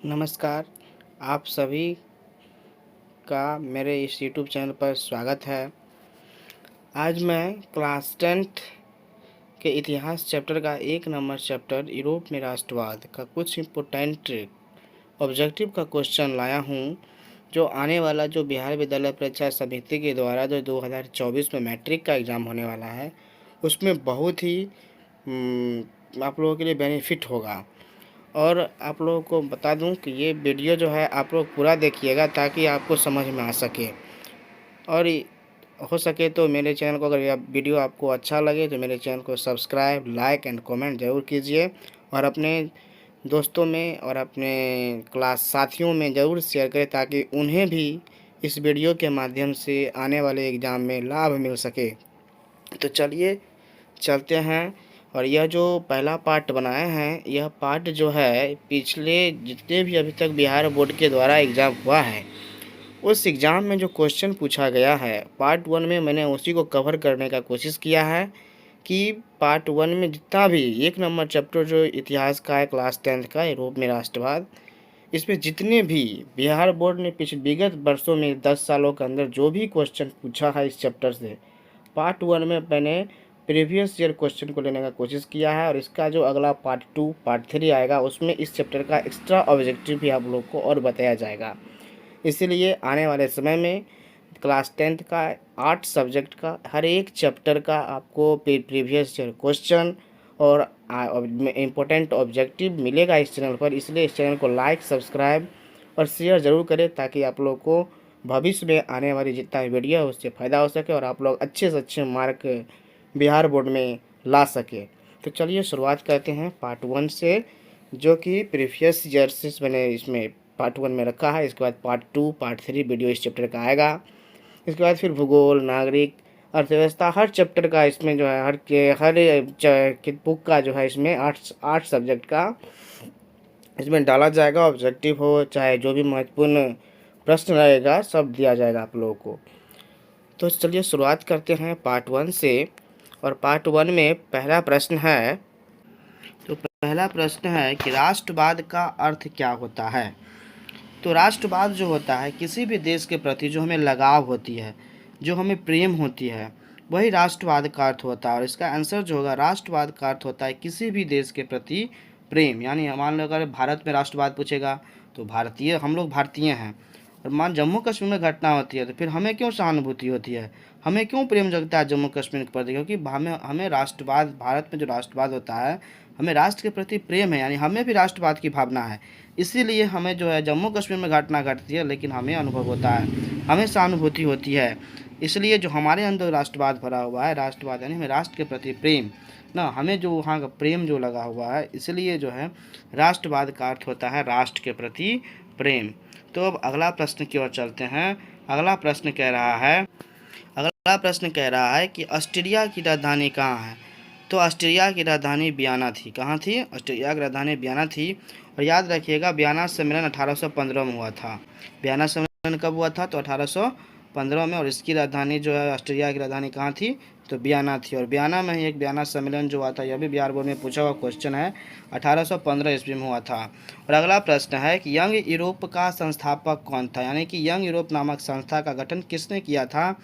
नमस्कार। आप सभी का मेरे इस यूट्यूब चैनल पर स्वागत है। आज मैं क्लास 10th के इतिहास चैप्टर का 1 नंबर चैप्टर यूरोप में राष्ट्रवाद का कुछ इम्पोर्टेंट ऑब्जेक्टिव का क्वेश्चन लाया हूँ, जो आने वाला जो बिहार विद्यालय परीक्षा समिति के द्वारा जो 2024 में मैट्रिक का एग्ज़ाम होने वाला है, उसमें बहुत ही आप लोगों के लिए बेनिफिट होगा। और आप लोगों को बता दूं कि ये वीडियो जो है आप लोग पूरा देखिएगा ताकि आपको समझ में आ सके। और हो सके तो मेरे चैनल को, अगर यह वीडियो आपको अच्छा लगे तो मेरे चैनल को सब्सक्राइब, लाइक एंड कमेंट ज़रूर कीजिए। और अपने दोस्तों में और अपने क्लास साथियों में ज़रूर शेयर करें ताकि उन्हें भी इस वीडियो के माध्यम से आने वाले एग्ज़ाम में लाभ मिल सके। तो चलिए चलते हैं। और यह जो पहला पार्ट बनाए हैं, यह पार्ट जो है पिछले जितने भी अभी तक बिहार बोर्ड के द्वारा एग्ज़ाम हुआ है, उस एग्ज़ाम में जो क्वेश्चन पूछा गया है पार्ट 1 में, मैंने उसी को कवर करने का कोशिश किया है कि पार्ट 1 में जितना भी 1 नंबर चैप्टर जो इतिहास का है क्लास 10th का, यूरोप में राष्ट्रवाद, इसमें जितने भी बिहार बोर्ड ने पिछले विगत वर्षों में 10 सालों के अंदर जो भी क्वेश्चन पूछा है इस चैप्टर से, पार्ट 1 में मैंने प्रीवियस ईयर क्वेश्चन को लेने का कोशिश किया है। और इसका जो अगला पार्ट 2 पार्ट 3 आएगा उसमें इस चैप्टर का एक्स्ट्रा ऑब्जेक्टिव भी आप लोग को और बताया जाएगा। इसीलिए आने वाले समय में क्लास 10th का 8 सब्जेक्ट का हर एक चैप्टर का आपको प्रीवियस ईयर क्वेश्चन और इम्पोर्टेंट ऑब्जेक्टिव मिलेगा इस चैनल पर। इसलिए इस चैनल को लाइक, सब्सक्राइब और शेयर ज़रूर करें ताकि आप लोग को भविष्य में आने वाली जितना वीडियो है उससे फ़ायदा हो सके और आप लोग अच्छे से अच्छे मार्क बिहार बोर्ड में ला सके। तो चलिए शुरुआत करते हैं पार्ट 1 से, जो कि प्रीवियस ईयर से मैंने इसमें पार्ट 1 में रखा है। इसके बाद पार्ट 2 पार्ट 3 वीडियो इस चैप्टर का आएगा। इसके बाद फिर भूगोल, नागरिक, अर्थव्यवस्था, हर चैप्टर का इसमें जो है हर बुक का जो है इसमें आठ सब्जेक्ट का इसमें डाला जाएगा। ऑब्जेक्टिव हो चाहे जो भी महत्वपूर्ण प्रश्न रहेगा सब दिया जाएगा आप लोगों को। तो चलिए शुरुआत करते हैं पार्ट 1 से। और पार्ट 1 में पहला प्रश्न है, तो पहला प्रश्न है कि राष्ट्रवाद का अर्थ क्या होता है। तो राष्ट्रवाद जो होता है, किसी भी देश के प्रति जो हमें लगाव होती है, जो हमें प्रेम होती है, वही राष्ट्रवाद का अर्थ होता है। और इसका आंसर जो होगा, राष्ट्रवाद का अर्थ होता है किसी भी देश के प्रति प्रेम। यानी मान लो अगर भारत में राष्ट्रवाद पूछेगा तो भारतीय, हम लोग भारतीय हैं, और मान जम्मू कश्मीर में घटना होती है तो फिर हमें क्यों सहानुभूति होती है, हमें क्यों प्रेम जगता है जम्मू कश्मीर के प्रति, क्योंकि हमें राष्ट्रवाद, भारत में जो राष्ट्रवाद होता है, हमें राष्ट्र के प्रति प्रेम है, यानी हमें भी राष्ट्रवाद की भावना है। इसीलिए हमें जो है जम्मू कश्मीर में घटना घटती है लेकिन हमें अनुभव होता है, हमें सहानुभूति होती है। इसलिए जो हमारे अंदर राष्ट्रवाद भरा हुआ है, राष्ट्रवाद यानी हमें राष्ट्र के प्रति प्रेम ना, हमें जो वहाँ का प्रेम जो लगा हुआ है, इसलिए जो है राष्ट्रवाद का अर्थ होता है राष्ट्र के प्रति प्रेम। तो अब अगला प्रश्न की ओर चलते हैं। अगला प्रश्न कह रहा है कि ऑस्ट्रिया की राजधानी कहाँ है। तो ऑस्ट्रिया की राजधानी वियना थी। कहाँ थी? ऑस्ट्रिया की राजधानी वियना थी। और याद रखिएगा, वियना सम्मेलन 1815 में हुआ था। वियना सम्मेलन कब हुआ था? तो 1815 में। और इसकी राजधानी जो है, ऑस्ट्रिया की राजधानी कहाँ थी? तो वियना थी। और वियना में ही एक वियना सम्मेलन जो हुआ था, यह भी बिहार बोर्ड में पूछा हुआ क्वेश्चन है, 1815 ईस्वी में हुआ था। और अगला प्रश्न है कि यंग यूरोप का संस्थापक कौन था, यानी कि यंग यूरोप नामक संस्था का गठन किसने किया था।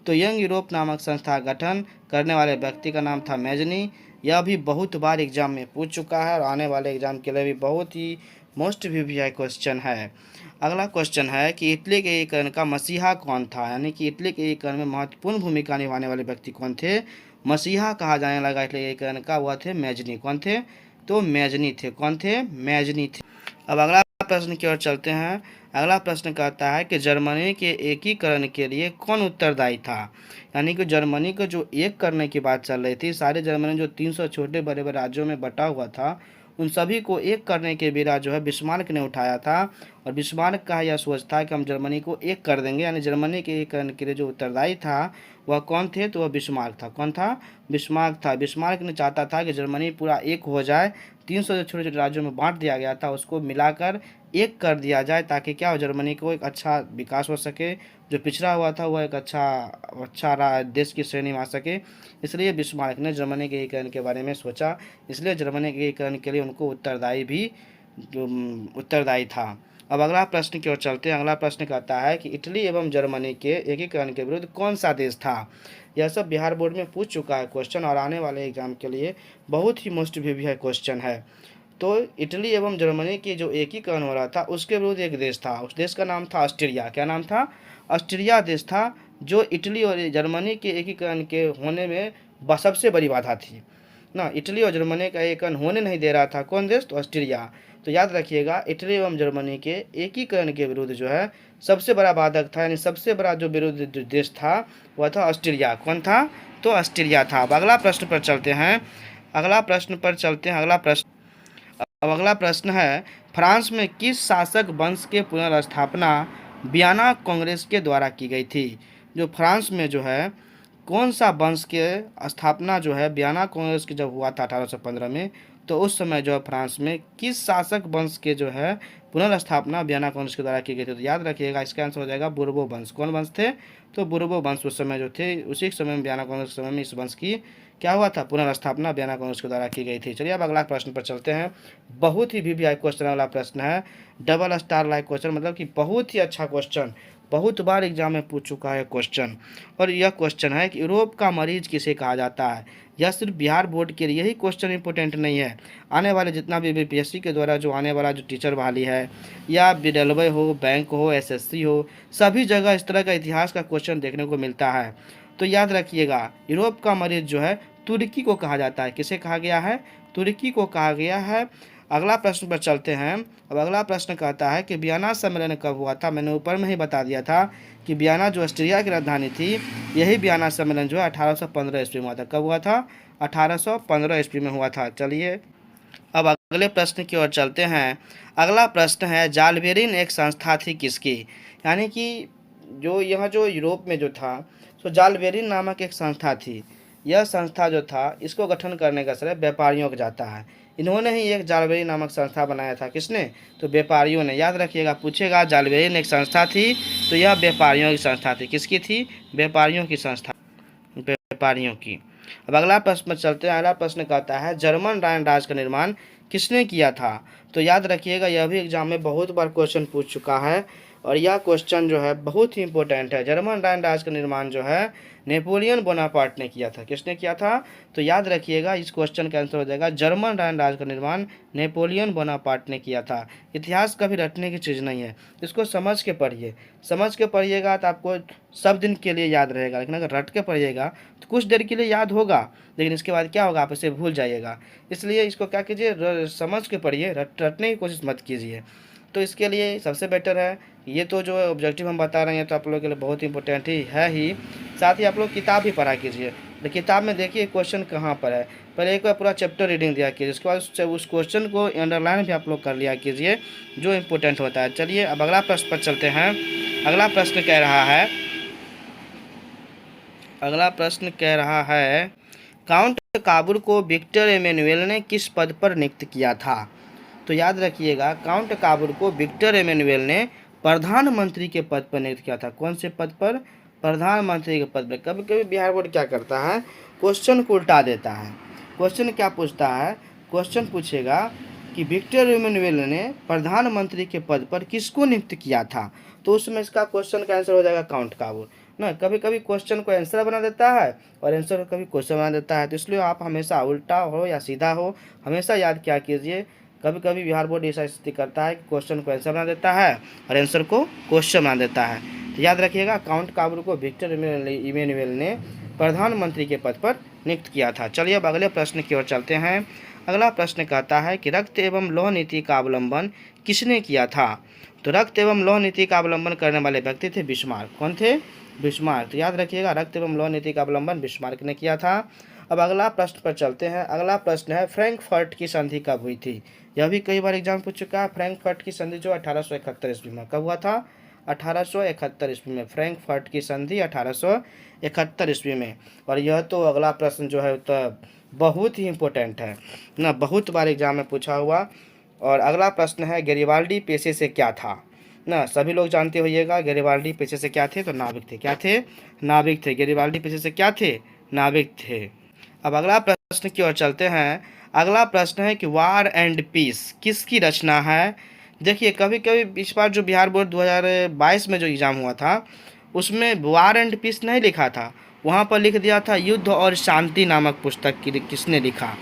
तो यंग यूरोप नामक संस्था गठन करने वाले व्यक्ति का नाम था मैजनी। यह भी बहुत बार एग्जाम में पूछ चुका है और आने वाले एग्जाम के लिए भी बहुत ही मोस्ट वीवीआई क्वेश्चन है। अगला क्वेश्चन है कि इटली के एकीकरण का मसीहा कौन था, यानी कि इटली के एकीकरण में महत्वपूर्ण भूमिका निभाने वाले व्यक्ति कौन थे, मसीहा कहा जाने लगा इटली के एकीकरण का, वह थे मैजनी। कौन थे? तो मैजनी थे। कौन थे? मैजनी थे। अब अगला प्रश्न की ओर चलते हैं। अगला प्रश्न कहता है कि जर्मनी के एकीकरण के लिए कौन उत्तरदायी था, यानी कि जर्मनी को जो एक करने की बात चल रही थी, सारे जर्मनी जो 300 छोटे बड़े बड़े राज्यों में बटा हुआ था, उन सभी को एक करने के बीड़ा जो है बिस्मार्क ने उठाया था। और बिस्मार्क का यह सोच था कि हम जर्मनी को एक कर देंगे, यानी जर्मनी के एकीकरण के लिए जो उत्तरदायी था वह कौन थे? तो वह बिस्मार्क था। कौन था? बिस्मार्क था। बिस्मार्क ने चाहता था कि जर्मनी पूरा एक हो जाए, 300 जो छोटे छोटे राज्यों में बांट दिया गया था उसको मिलाकर एक कर दिया जाए, ताकि क्या हो, जर्मनी को एक अच्छा विकास हो सके, जो पिछड़ा हुआ था वह एक अच्छा देश की श्रेणी में आ सके। इसलिए बिस्मार्क ने जर्मनी के एकीकरण के बारे में सोचा, इसलिए जर्मनी के एकीकरण के लिए उनको उत्तरदायी भी उत्तरदायी था। अब अगला प्रश्न की ओर चलते हैं। अगला प्रश्न कहता है कि इटली एवं जर्मनी के एकीकरण के विरुद्ध कौन सा देश था। यह सब बिहार बोर्ड में पूछ चुका है क्वेश्चन, और आने वाले एग्जाम के लिए बहुत ही मोस्ट प्रीवियस क्वेश्चन है। तो इटली एवं जर्मनी की जो एकीकरण हो रहा था उसके विरुद्ध एक देश था, उस देश का नाम था ऑस्ट्रिया। क्या नाम था? ऑस्ट्रिया देश था, जो इटली और जर्मनी के एकीकरण के होने में सबसे बड़ी बाधा थी ना। इटली और जर्मनी का एकीकरण होने नहीं दे रहा था कौन देश? तो ऑस्ट्रिया। तो याद रखिएगा, इटली एवं जर्मनी के एकीकरण के विरुद्ध जो है सबसे बड़ा बाधक था, यानी सबसे बड़ा जो विरुद्ध देश था वह था ऑस्ट्रिया। कौन था? तो ऑस्ट्रिया था। अब अगला प्रश्न पर चलते हैं। अगला प्रश्न है, फ्रांस में किस शासक वंश के पुनर्स्थापना वियना कांग्रेस के द्वारा की गई थी। जो फ्रांस में जो है कौन सा वंश के स्थापना जो है वियना कांग्रेस की जब हुआ था 1815 में, तो उस समय जो है फ्रांस में किस शासक वंश के जो है पुनर्स्थापना वियना कांग्रेस के द्वारा की गई थी। तो याद रखिएगा, इसका आंसर हो जाएगा बुर्बो वंश। कौन वंश थे? तो बुर्बो वंश उस समय जो थे, उसी समय में वियना कांग्रेस के समय में इस वंश की क्या हुआ था? पुनर्स्थापना वियना कांग्रेस के द्वारा की गई थी। चलिए अब अगला प्रश्न पर चलते हैं। बहुत ही वीवीआई क्वेश्चन वाला प्रश्न है, डबल स्टार लाइक क्वेश्चन, मतलब कि बहुत ही अच्छा क्वेश्चन, बहुत बार एग्जाम में पूछ चुका है क्वेश्चन। और यह क्वेश्चन है कि यूरोप का मरीज किसे कहा जाता है। यह सिर्फ बिहार बोर्ड के लिए ही क्वेश्चन इंपॉर्टेंट नहीं है, आने वाले जितना भी बीपीएससी के द्वारा जो आने वाला जो टीचर बहाली है, या रेलवे हो, बैंक हो, एसएससी हो, सभी जगह इस तरह का इतिहास का क्वेश्चन देखने को मिलता है। तो याद रखिएगा, यूरोप का मरीज जो है तुर्की को कहा जाता है। किसे कहा गया है? तुर्की को कहा गया है। अगला प्रश्न पर चलते हैं। अब अगला प्रश्न कहता है कि वियना सम्मेलन कब हुआ था। मैंने ऊपर में ही बता दिया था कि वियना जो ऑस्ट्रिया की राजधानी थी, यही वियना सम्मेलन जो है 1815 ईस्वी में हुआ था। कब हुआ था? 1815 ईस्वी में हुआ था। चलिए अब अगले प्रश्न की ओर चलते हैं। अगला प्रश्न है, जालबेरिन एक संस्था थी किसकी। यानी कि जो यह जो यूरोप में जो था, तो जालबेरिन नामक एक संस्था थी। यह संस्था जो था, इसको गठन करने का श्रेय व्यापारियों को जाता है। इन्होंने ही एक जालबेरिन नामक संस्था बनाया था। किसने? तो व्यापारियों ने। याद रखिएगा, पूछेगा जालबेरिन एक संस्था थी, तो यह व्यापारियों की संस्था थी। किसकी थी? व्यापारियों की संस्था, व्यापारियों की। अब अगला प्रश्न चलते हैं। अगला प्रश्न कहता है, जर्मन राइन राज का निर्माण किसने किया था। तो याद रखिएगा, यह भी एग्जाम में बहुत बार क्वेश्चन पूछ चुका है, और यह क्वेश्चन जो है बहुत ही इंपॉर्टेंट है। जर्मन राइन राज का निर्माण जो है नेपोलियन बोनापार्ट ने किया था। किसने किया था? तो याद रखिएगा, इस क्वेश्चन का आंसर हो जाएगा, जर्मन राइन राज का निर्माण नेपोलियन बोनापार्ट ने किया था। इतिहास कभी रटने की चीज़ नहीं है, इसको समझ के पढ़िए। समझ के पढ़िएगा तो आपको सब दिन के लिए याद रहेगा, लेकिन अगर रट के पढ़िएगा तो कुछ देर के लिए याद होगा, लेकिन इसके बाद क्या होगा? आप इसे भूल जाइएगा। इसलिए इसको क्या कीजिए, समझ के पढ़िए, रटने की कोशिश मत कीजिए। तो इसके लिए सबसे बेटर है, ये तो जो ऑब्जेक्टिव हम बता रहे हैं तो आप लोगों के लिए बहुत इंपॉर्टेंट ही है ही, साथ ही आप लोग किताब भी पढ़ा कीजिए। तो किताब में देखिए क्वेश्चन कहाँ पर है, पहले एक बार पूरा चैप्टर रीडिंग दिया कीजिए, उसके बाद उस क्वेश्चन को अंडरलाइन भी आप लोग कर लिया कीजिए, जो इम्पोर्टेंट होता है। चलिए अब अगला प्रश्न पर चलते हैं। अगला प्रश्न कह रहा है, काउंट काबुल को विक्टर एमेनुएल ने किस पद पर नियुक्त किया था। तो याद रखिएगा, काउंट काबुल को विक्टर एमेनुएल ने प्रधानमंत्री के पद पर नियुक्त किया था। कौन से पद पर? प्रधानमंत्री के पद पर। कभी कभी बिहार बोर्ड क्या करता है, क्वेश्चन को उल्टा देता है। क्वेश्चन क्या पूछता है? क्वेश्चन पूछेगा कि विक्टर एमेनुएल ने प्रधानमंत्री के पद पर किसको नियुक्त किया था, तो उसमें इसका क्वेश्चन का आंसर हो जाएगा काउंट काबुल ना। कभी कभी क्वेश्चन को आंसर बना देता है और आंसर को कभी क्वेश्चन बना देता है, तो इसलिए आप हमेशा उल्टा हो या सीधा हो, हमेशा याद क्या कीजिए, कभी कभी बिहार बोर्ड ऐसा स्थिति करता है कि क्वेश्चन को आंसर बना देता है और आंसर को क्वेश्चन बना देता है। तो याद रखिएगा, काउंट काबुल को विक्टर इमेनुएल ने प्रधानमंत्री के पद पर नियुक्त किया था। चलिए अब अगले प्रश्न की ओर चलते हैं। अगला प्रश्न कहता है कि रक्त एवं लौह नीति का अवलंबन किसने किया था। तो रक्त एवं लौह नीति का अवलंबन करने वाले व्यक्ति थे बिस्मार्क। कौन थे? बिस्मार्क। तो याद रखिएगा, रक्त एवं लौह नीति का अवलंबन बिस्मार्क ने किया था। अब अगला प्रश्न पर चलते हैं। अगला प्रश्न है, फ्रैंकफर्ट की संधि कब हुई थी। यह भी कई बार एग्जाम पूछ चुका है। फ्रैंकफर्ट की संधि जो 1871 ईस्वी में कब हुआ था? 1871 ईस्वी में फ्रैंकफर्ट की संधि 1871 ईस्वी में। और यह तो अगला प्रश्न जो है तो बहुत ही इम्पोर्टेंट है ना, बहुत बार एग्जाम में पूछा हुआ। और अगला प्रश्न है, गैरिबाल्डी पेशे से क्या था ना। सभी लोग जानते होइएगा, गैरिबाल्डी पेशे से क्या थे, तो नाविक थे। क्या थे? नाविक थे। गैरिबाल्डी पेशे से क्या थे? नाविक थे। अब अगला प्रश्न की ओर चलते हैं। अगला प्रश्न है कि वार एंड पीस किसकी रचना है। देखिए कभी कभी इस बार जो बिहार बोर्ड 2022 में जो एग्ज़ाम हुआ था उसमें वार एंड पीस नहीं लिखा था, वहाँ पर लिख दिया था युद्ध और शांति नामक पुस्तक की किसने लिखा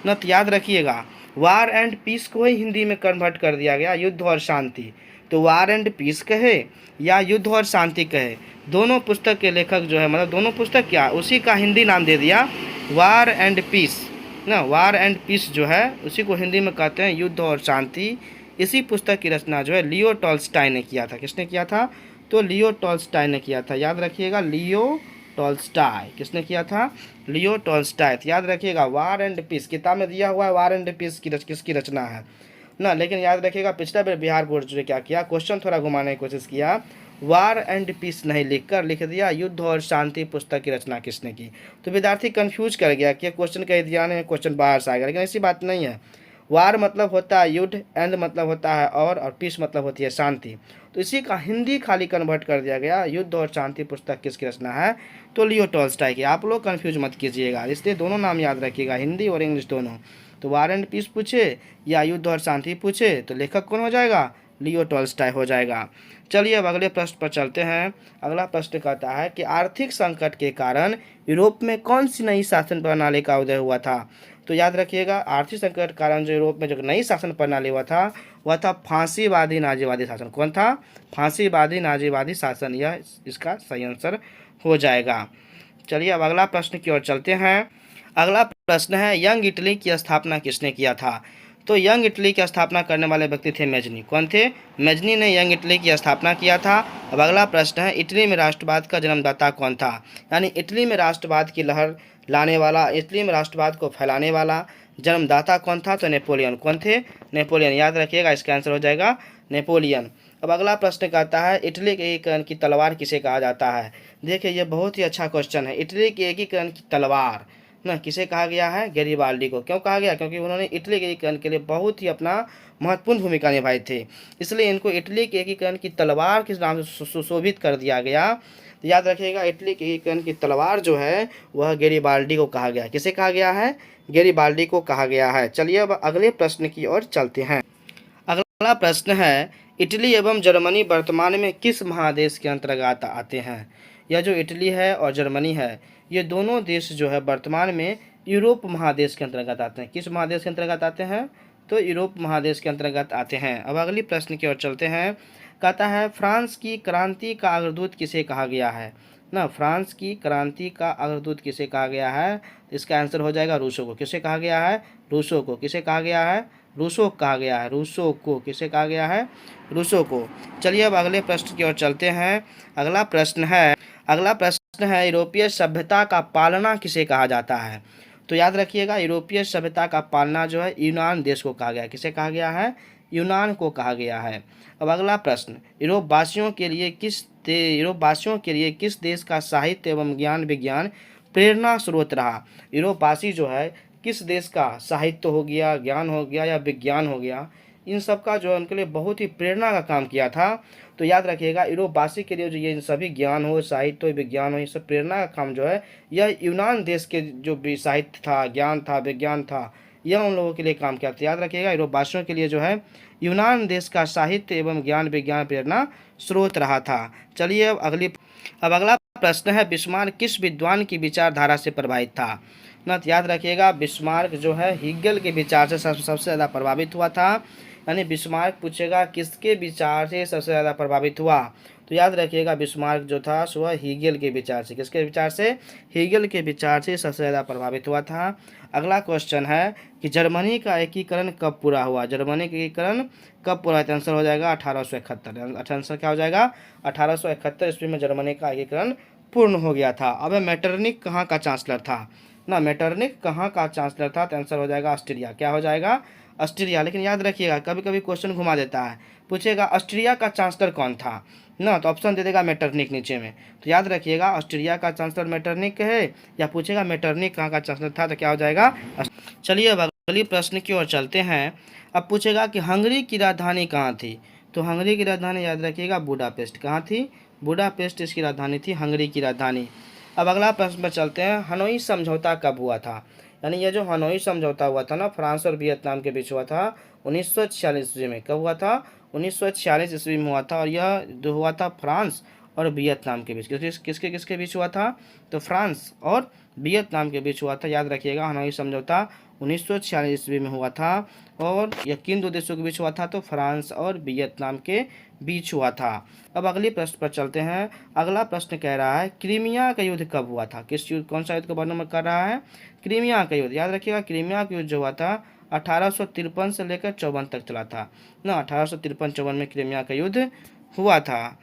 न। तो याद रखिएगा वार एंड पीस को ही हिंदी में कन्वर्ट कर दिया गया युद्ध और शांति। तो वार एंड पीस कहे या युद्ध और शांति कहे, दोनों पुस्तक के लेखक जो है मतलब दोनों पुस्तक क्या उसी का हिंदी नाम दे दिया वार एंड पीस ना। वार एंड पीस जो है उसी को हिंदी में कहते हैं युद्ध और शांति। इसी पुस्तक की रचना जो है लियो टॉल्स्टाय ने किया था। किसने किया था? तो लियो टॉल्स्टाय ने किया था। याद रखिएगा लियो टॉल्स्टाय किसने किया था? लियो टॉल्स्टाय। तो याद रखिएगा वार एंड पीस किताब में दिया हुआ है वार एंड पीस की किसकी रचना है ना। लेकिन याद रखिएगा पिछला बार बिहार बोर्ड ने क्या किया, क्वेश्चन थोड़ा घुमाने की कोशिश किया, वार एंड पीस नहीं लिखकर लिख दिया युद्ध और शांति पुस्तक की रचना किसने की। तो विद्यार्थी कंफ्यूज कर गया कि क्वेश्चन कह दिया ने क्वेश्चन बाहर से आ गया, लेकिन ऐसी बात नहीं है। वार मतलब होता है युद्ध, एंड मतलब होता है और पीस मतलब होती है शांति। तो इसी का हिंदी खाली कन्वर्ट कर दिया गया युद्ध और शांति पुस्तक किसकी रचना है, तो लियो टॉल्स्टाय की। आप लोग कंफ्यूज मत कीजिएगा, इसलिए दोनों नाम याद रखिएगा, हिंदी और इंग्लिश दोनों। तो वार एंड पीस पूछे या युद्ध और शांति पूछे तो लेखक कौन हो जाएगा? लियो टॉल्स्टाय हो जाएगा। चलिए अब अगले प्रश्न पर चलते हैं। अगला प्रश्न कहता है कि आर्थिक संकट के कारण यूरोप में कौन सी नई शासन प्रणाली का उदय हुआ था। तो याद रखिएगा आर्थिक संकट के कारण जो यूरोप में जो नई शासन प्रणाली हुआ था वह था फांसीवादी नाजीवादी शासन। कौन था? फांसीवादी नाजीवादी शासन। यह इसका सही आंसर हो जाएगा। चलिए अब अगला प्रश्न की ओर चलते हैं। अगला प्रश्न है यंग इटली की स्थापना किसने किया था। तो यंग इटली की स्थापना करने वाले व्यक्ति थे मेजनी। कौन थे? मेजनी ने यंग इटली की स्थापना किया था। अब अगला प्रश्न है इटली में राष्ट्रवाद का जन्मदाता कौन था। यानी इटली में राष्ट्रवाद की लहर लाने वाला, इटली में राष्ट्रवाद को फैलाने वाला जन्मदाता कौन था? तो नेपोलियन। कौन थे? नेपोलियन। याद रखिएगा इसका आंसर हो जाएगा नेपोलियन। अब अगला प्रश्न कहता है इटली के एकीकरण की तलवार किसे कहा जाता है। देखिए ये बहुत ही अच्छा क्वेश्चन है। इटली के एकीकरण की तलवार ना किसे कहा गया है? गैरिबाल्डी को। क्यों कहा गया? क्योंकि उन्होंने इटली के एकीकरण के लिए बहुत ही अपना महत्वपूर्ण भूमिका निभाई थी, इसलिए इनको इटली के एकीकरण की तलवार के नाम से सुशोभित कर दिया गया। तो याद रखिएगा इटली के एकीकरण की तलवार जो है वह गैरिबाल्डी को कहा गया। किसे कहा गया है? गैरिबाल्डी को कहा गया है। चलिए अब अगले प्रश्न की ओर चलते हैं। अगला प्रश्न है इटली एवं जर्मनी वर्तमान में किस महादेश के अंतर्गत आते हैं। यह जो इटली है और जर्मनी है ये दोनों देश जो है वर्तमान में यूरोप महादेश के अंतर्गत आते हैं। किस महादेश के अंतर्गत आते हैं? तो यूरोप महादेश के अंतर्गत आते हैं। अब अगली प्रश्न की ओर चलते हैं। कहता है फ्रांस की क्रांति का अग्रदूत किसे कहा गया है ना। फ्रांस की क्रांति का अग्रदूत किसे कहा गया है? इसका आंसर हो जाएगा रूसो को। किसे कहा गया है? रूसो को। किसे कहा गया है? रूसो कहा गया है। रूसो को। किसे कहा गया है? रूसो को। चलिए अब अगले प्रश्न की ओर चलते हैं। अगला प्रश्न है यूरोपीय सभ्यता का पालना किसे कहा जाता है। तो याद रखिएगा यूरोपीय सभ्यता का पालना जो है यूनान देश को कहा गया है। किसे कहा गया है? यूनान को कहा गया है। अब अगला प्रश्न यूरोप वासियों के लिए किस देश का साहित्य एवं ज्ञान विज्ञान प्रेरणा स्रोत रहा। यूरोप वासी जो है किस देश का साहित्य हो गया, ज्ञान हो गया या विज्ञान हो गया, इन सब का जो है उनके लिए बहुत ही प्रेरणा का काम किया था। तो याद रखिएगा यूरोपवासी के लिए जो ये सभी ज्ञान हो, साहित्य हो, विज्ञान हो, ये सब प्रेरणा का काम जो है यह यूनान देश के जो भी साहित्य था, ज्ञान था, विज्ञान था, यह उन लोगों के लिए काम किया। तो याद रखिएगा यूरोपवासियों के लिए जो है यूनान देश का साहित्य एवं ज्ञान विज्ञान प्रेरणा स्रोत रहा था। चलिए अब अगला प्रश्न है बिस्मार्क किस विद्वान की विचारधारा से प्रभावित था ना। तो याद रखिएगा बिस्मार्क जो है हीगल के विचार से सबसे ज़्यादा प्रभावित हुआ था। यानी बिस्मार्क पूछेगा किसके विचार से सबसे ज़्यादा प्रभावित हुआ, तो याद रखिएगा बिस्मार्क जो था वह हीगल के विचार से। किसके विचार से? हीगल के विचार से सबसे ज़्यादा प्रभावित हुआ था। अगला क्वेश्चन है कि जर्मनी का एकीकरण कब पूरा हुआ। जर्मनी का एकीकरण कब पूरा? तो आंसर हो जाएगा 1871। आंसर क्या हो जाएगा? 1871 ईस्वी में जर्मनी का एकीकरण पूर्ण हो गया था। अब मेटरनिक कहाँ का चांसलर था ना। मेटरनिक कहाँ का चांसलर था? तो आंसर हो जाएगा ऑस्ट्रिया। क्या हो जाएगा? ऑस्ट्रिया। लेकिन याद रखिएगा कभी कभी क्वेश्चन घुमा देता है, पूछेगा ऑस्ट्रिया का चांसलर कौन था ना, तो ऑप्शन दे देगा मेटरनिक नीचे में। तो याद रखिएगा ऑस्ट्रिया का चांसलर मेटरनिक है, या पूछेगा मेटरनिक कहाँ का चांसलर था, तो क्या हो जाएगा? चलिए अब अगली प्रश्न की ओर चलते हैं। अब पूछेगा कि हंगरी की राजधानी कहाँ थी। तो हंगरी की राजधानी याद रखिएगा बुडापेस्ट। कहाँ थी? बुडापेस्ट इसकी राजधानी थी, हंगरी की राजधानी। अब अगला प्रश्न पर चलते हैं। हनोई समझौता कब हुआ था। यानी ये जो हनोई समझौता हुआ था ना फ्रांस और वियतनाम के बीच हुआ था 1946 ईस्वी में। कब हुआ था? 1946 ईस्वी में हुआ था। और यह जो हुआ था फ्रांस और वियतनाम के बीच। किसके किसके बीच हुआ था? तो फ्रांस और वियतनाम के बीच हुआ था। याद रखिएगा, हनोई समझौता 1946 ईस्वी में हुआ था। और यह किन दो देशों के बीच हुआ था? तो फ्रांस और वियतनाम के बीच हुआ था। अब अगले प्रश्न पर चलते हैं। अगला प्रश्न कह रहा है क्रीमिया का युद्ध कब हुआ था? किस युद्ध, कौन सा युद्ध का वर्णन कर रहा है? क्रीमिया का युद्ध। याद रखिएगा, क्रीमिया का युद्ध जो हुआ था 1853 से लेकर 54 तक चला था ना। 1853-54 में क्रीमिया का युद्ध हुआ था।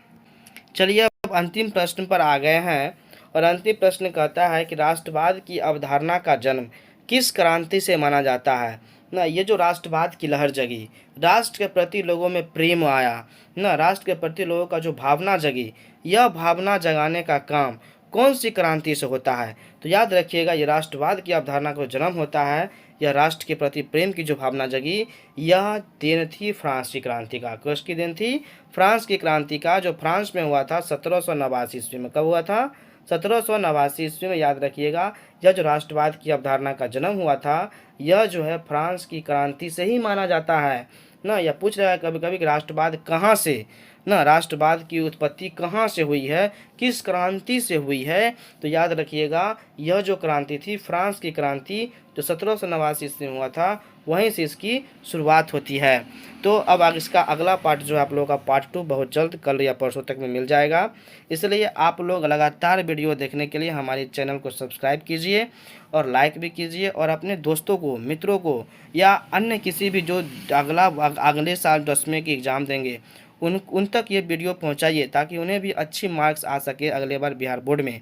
चलिए अब अंतिम प्रश्न पर आ गए हैं। और अंतिम प्रश्न कहता है कि राष्ट्रवाद की अवधारणा का जन्म किस क्रांति से माना जाता है? ना, ये जो राष्ट्रवाद की लहर जगी, राष्ट्र के प्रति लोगों में प्रेम आया ना, राष्ट्र के प्रति लोगों का जो भावना जगी, यह भावना जगाने का काम कौन सी क्रांति से होता है? तो याद रखिएगा, ये राष्ट्रवाद की अवधारणा का जन्म होता है, यह राष्ट्र के प्रति प्रेम की जो भावना जगी, यह देन थी फ्रांस की क्रांति का। किसकी देन थी? फ्रांस की क्रांति का, जो फ्रांस में हुआ था 1789 ईस्वी में। कब हुआ था? 1789 ईस्वी में। याद रखिएगा, यह जो राष्ट्रवाद की अवधारणा का जन्म हुआ था, यह जो है फ्रांस की क्रांति से ही माना जाता है ना। यह पूछ रहा है कभी कभी कि राष्ट्रवाद कहाँ से, ना, राष्ट्रवाद की उत्पत्ति कहाँ से हुई है, किस क्रांति से हुई है? तो याद रखिएगा, यह जो क्रांति थी फ्रांस की क्रांति, जो 1789 ईस्वी में हुआ था, वहीं से इसकी शुरुआत होती है। तो अब इसका अगला पार्ट जो है आप लोगों का पार्ट 2 बहुत जल्द कल या परसों तक में मिल जाएगा। इसलिए आप लोग लगातार वीडियो देखने के लिए हमारे चैनल को सब्सक्राइब कीजिए और लाइक भी कीजिए, और अपने दोस्तों को, मित्रों को, या अन्य किसी भी जो अगले साल 10वीं की एग्ज़ाम देंगे उन तक ये वीडियो पहुंचाइए, ताकि उन्हें भी अच्छी मार्क्स आ सके अगले बार बिहार बोर्ड में।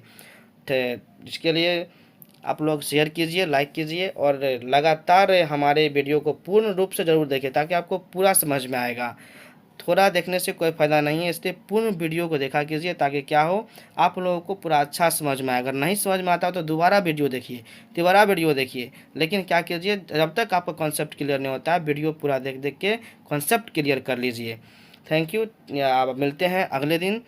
इसके लिए आप लोग शेयर कीजिए, लाइक कीजिए, और लगातार हमारे वीडियो को पूर्ण रूप से ज़रूर देखें, ताकि आपको पूरा समझ में आएगा। थोड़ा देखने से कोई फ़ायदा नहीं है, इसलिए पूर्ण वीडियो को देखा कीजिए, ताकि क्या हो, आप लोगों को पूरा अच्छा समझ में आए। अगर नहीं समझ में आता हो तो दोबारा वीडियो देखिए, तिबारा वीडियो देखिए, लेकिन क्या कीजिए, जब तक आपका कॉन्सेप्ट क्लियर नहीं होता है, वीडियो पूरा देख देख के कॉन्सेप्ट क्लियर कर लीजिए। Thank you. आप मिलते हैं अगले दिन।